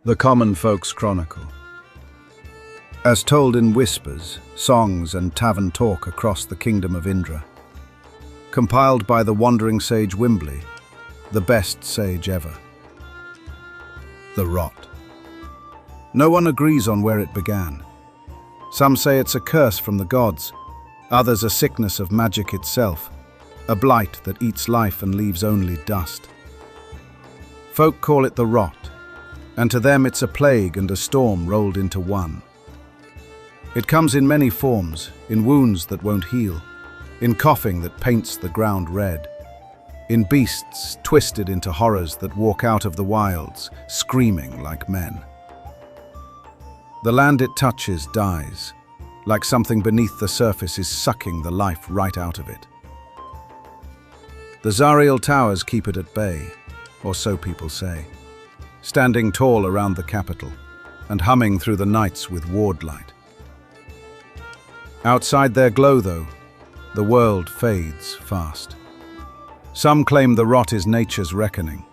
The Common Folk's Chronicle. As told in whispers, songs and tavern talk across the kingdom of Indra. Compiled by the wandering sage Wimbley, the best sage ever. The rot. No one agrees on where it began. Some say it's a curse from the gods, others a sickness of magic itself, a blight that eats life and leaves only dust. Folk call it the rot, and to them it's a plague and a storm rolled into one. It comes in many forms, in wounds that won't heal, in coughing that paints the ground red, in beasts twisted into horrors that walk out of the wilds, screaming like men. The land it touches dies, like something beneath the surface is sucking the life right out of it. The Zariel towers keep it at bay, or so people say, standing tall around the capital and humming through the nights with ward light. Outside their glow, though, the world fades fast. Some claim the rot is nature's reckoning,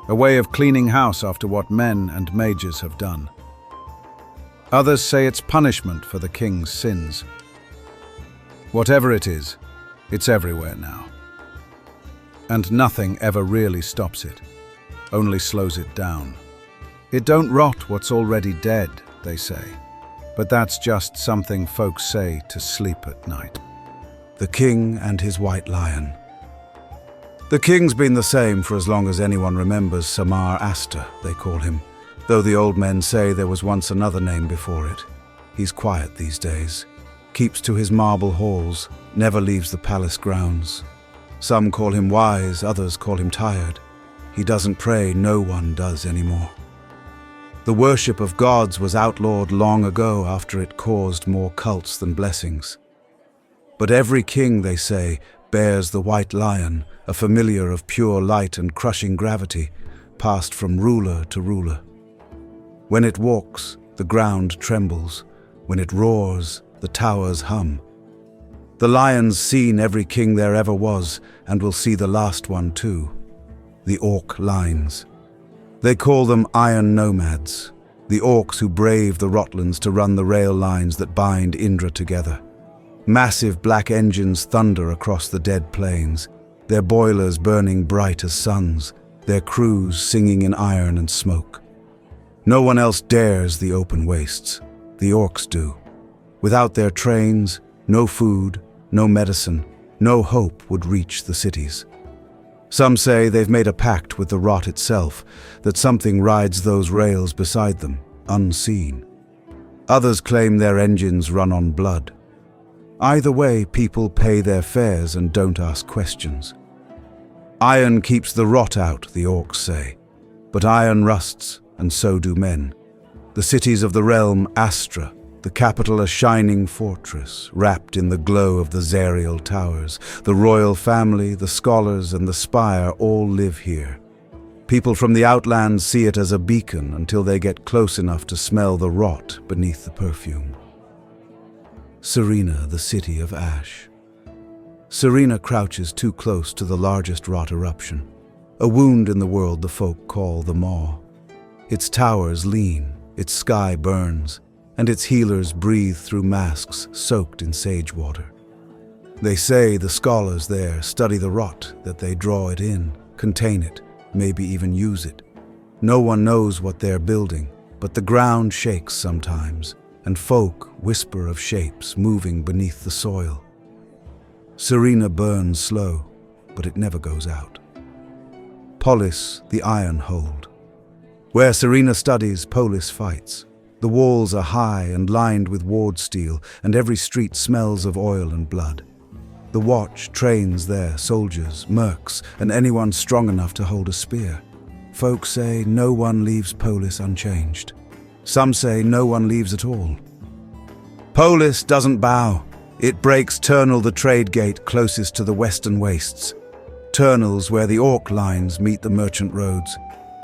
a way of cleaning house after what men and mages have done. Others say it's punishment for the king's sins. Whatever it is, it's everywhere now. And nothing ever really stops it, only slows it down. It don't rot what's already dead, they say, but that's just something folks say to sleep at night. The King and his White Lion. The king's been the same for as long as anyone remembers. Samar Aster, they call him, though the old men say there was once another name before it. He's quiet these days, keeps to his marble halls, never leaves the palace grounds. Some call him wise, others call him tired. He doesn't pray, no one does anymore. The worship of gods was outlawed long ago after it caused more cults than blessings. But every king, they say, bears the white lion, a familiar of pure light and crushing gravity, passed from ruler to ruler. When it walks, the ground trembles. When it roars, the towers hum. The lion's seen every king there ever was, and will see the last one too. The Orc Lines. They call them iron nomads, the orcs who brave the Rotlands to run the rail lines that bind Indra together. Massive black engines thunder across the dead plains, their boilers burning bright as suns, their crews singing in iron and smoke. No one else dares the open wastes. The orcs do. Without their trains, no food, no medicine, no hope would reach the cities. Some say they've made a pact with the rot itself, that something rides those rails beside them, unseen. Others claim their engines run on blood. Either way, people pay their fares and don't ask questions. Iron keeps the rot out, the orcs say, but iron rusts, and so do men. The cities of the realm, Astra, the capital a shining fortress, wrapped in the glow of the Zariel towers. The royal family, the scholars, and the spire all live here. People from the outlands see it as a beacon until they get close enough to smell the rot beneath the perfume. Serena, the city of ash. Serena crouches too close to the largest rot eruption, a wound in the world the folk call the Maw. Its towers lean, its sky burns, and its healers breathe through masks soaked in sage water. They say the scholars there study the rot, that they draw it in, contain it, maybe even use it. No one knows what they're building, but the ground shakes sometimes, and folk whisper of shapes moving beneath the soil. Serena burns slow, but it never goes out. Polis, the iron hold. Where Serena studies, Polis fights. The walls are high and lined with ward steel, and every street smells of oil and blood. The watch trains there soldiers, mercs, and anyone strong enough to hold a spear. Folk say no one leaves Polis unchanged. Some say no one leaves at all. Polis doesn't bow. It breaks Turnal, the trade gate closest to the western wastes. Turnal's where the Orc Lines meet the merchant roads.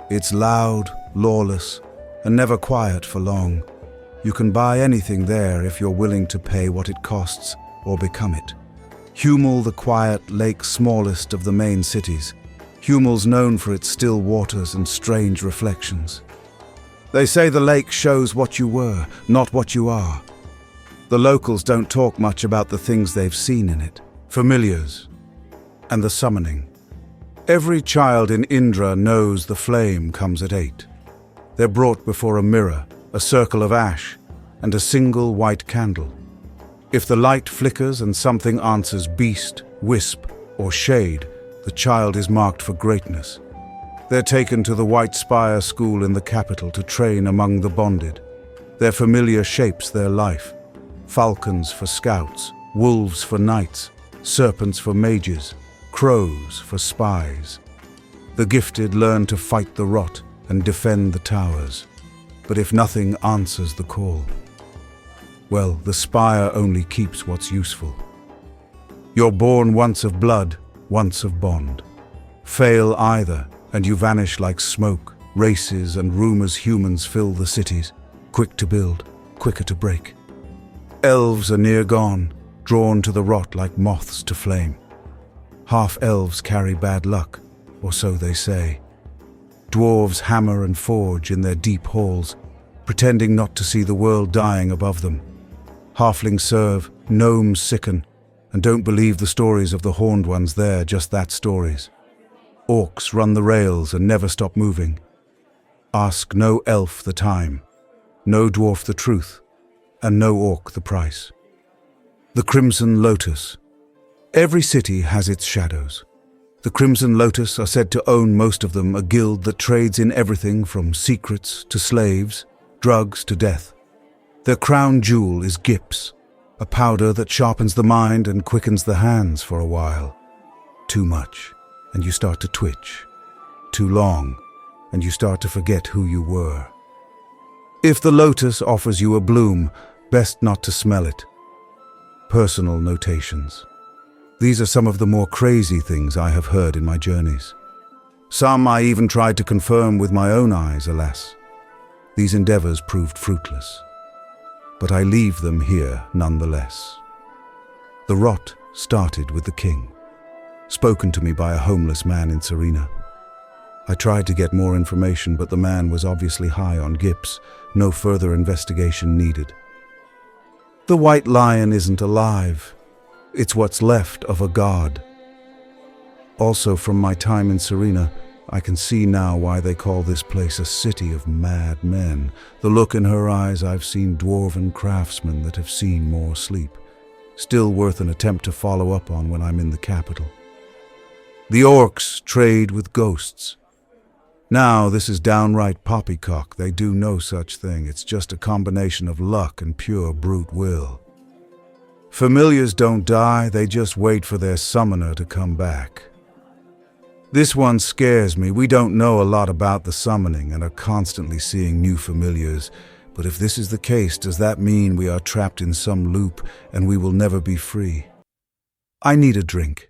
It's loud, lawless, and never quiet for long. You can buy anything there if you're willing to pay what it costs or become it. Humel, the quiet lake smallest of the main cities. Humel's known for its still waters and strange reflections. They say the lake shows what you were, not what you are. The locals don't talk much about the things they've seen in it. Familiars and the summoning. Every child in Indra knows the flame comes at 8. They're brought before a mirror, a circle of ash, and a single white candle. If the light flickers and something answers beast, wisp, or shade, the child is marked for greatness. They're taken to the White Spire school in the capital to train among the bonded. Their familiar shapes their life. Falcons for scouts, wolves for knights, serpents for mages, crows for spies. The gifted learn to fight the rot and defend the towers. But if nothing answers the call, well, the spire only keeps what's useful. You're born once of blood, once of bond. Fail either, and you vanish like smoke. Races and rumors humans fill the cities, quick to build, quicker to break. Elves are near gone, drawn to the rot like moths to flame. Half-elves carry bad luck, or so they say. Dwarves hammer and forge in their deep halls, pretending not to see the world dying above them. Halflings serve, gnomes sicken, and don't believe the stories of the horned ones there, just that stories. Orcs run the rails and never stop moving. Ask no elf the time, no dwarf the truth, and no orc the price. The Crimson Lotus. Every city has its shadows. The Crimson Lotus are said to own most of them, a guild that trades in everything from secrets to slaves, drugs to death. Their crown jewel is Gips, a powder that sharpens the mind and quickens the hands for a while. Too much, and you start to twitch. Too long, and you start to forget who you were. If the lotus offers you a bloom, best not to smell it. Personal notations. These are some of the more crazy things I have heard in my journeys. Some I even tried to confirm with my own eyes, alas. These endeavors proved fruitless. But I leave them here nonetheless. The rot started with the king, spoken to me by a homeless man in Serena. I tried to get more information, but the man was obviously high on Gips. No further investigation needed. The White Lion isn't alive. It's what's left of a god. Also, from my time in Serena, I can see now why they call this place a city of mad men. The look in her eyes, I've seen dwarven craftsmen that have seen more sleep. Still worth an attempt to follow up on when I'm in the capital. The orcs trade with ghosts. Now, this is downright poppycock. They do no such thing. It's just a combination of luck and pure brute will. Familiars don't die, they just wait for their summoner to come back. This one scares me. We don't know a lot about the summoning and are constantly seeing new familiars. But if this is the case, does that mean we are trapped in some loop and we will never be free? I need a drink.